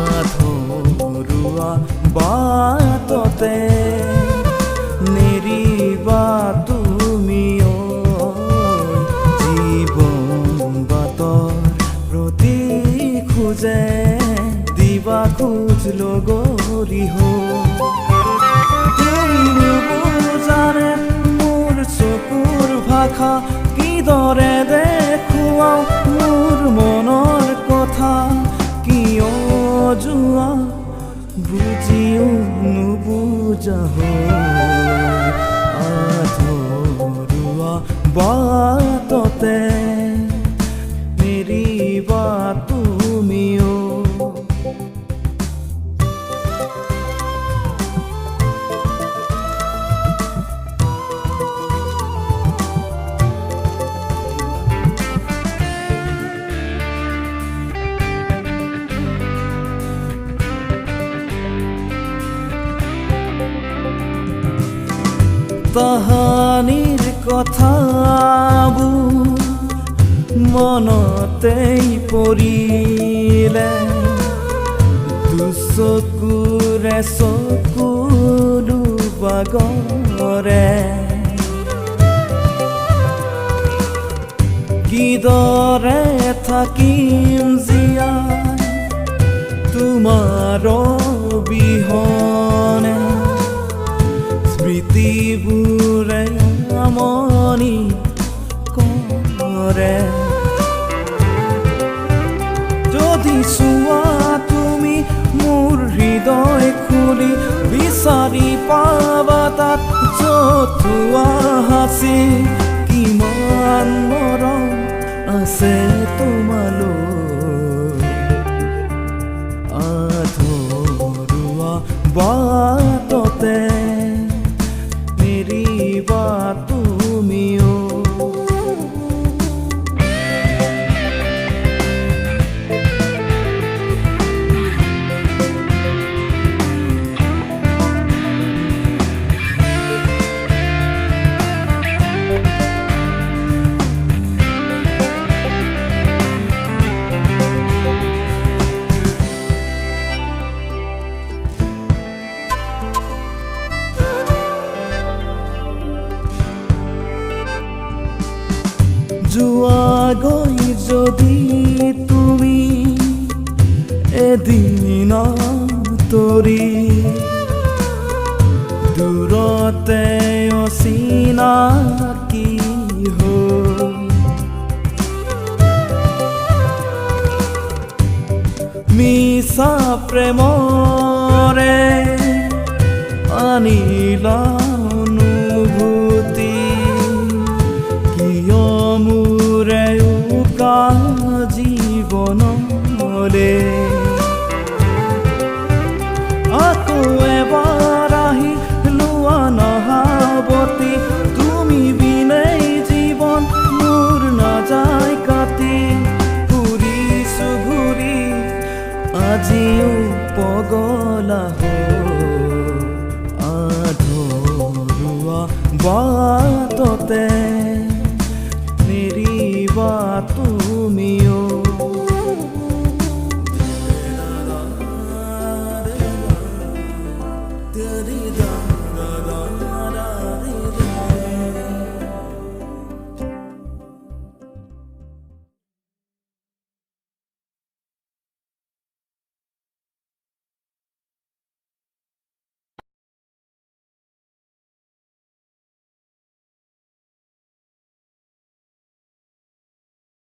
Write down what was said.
আধৰুৱা বাটতে নেৰিবা তুমি জীৱন বাটৰ প্ৰতি খোজে দিবা খোজ লগৰী তুমি নুবুজানে মোৰ চকুৰ ভাষা কিদৰে দেখুৱাও মোৰ মনৰ কথা কিয় যোৱা বুজিও নুবুজা আধৰুৱা বাটতে নেৰিবা তুমিও তাহানিৰ কথাবোৰ মনতেই পৰিলে দুচকুৰে চকু দুবাগৰে কিদৰে থাকিম জীয়াই তোমাৰ অবিহনে স্মৃতিবোৰে আমনি কৰে যদি চোৱা তুমি মোৰ হৃদয় খুলি বিচাৰি পাবা তাত জতুৱা হাঁচি কিমান মৰম আছে তোমালৈ আধৰুৱা বাটতে নেৰিবা তুমিও যোৱাগৈ যদি তুমি এদিন তৰি দূৰতে অচিনাকি হৈ মিছা প্ৰেমৰে আনিলা অনুভূতি মোৰে উকা জীৱনলে আকৌ এবাৰ আহি লোৱা নহাবতী তুমি বিনেই জীৱন মোৰ নাযায় কাটি ফুৰিছো ঘূৰি আজিও পগলা আধৰুৱা বাটতে নেৰিবা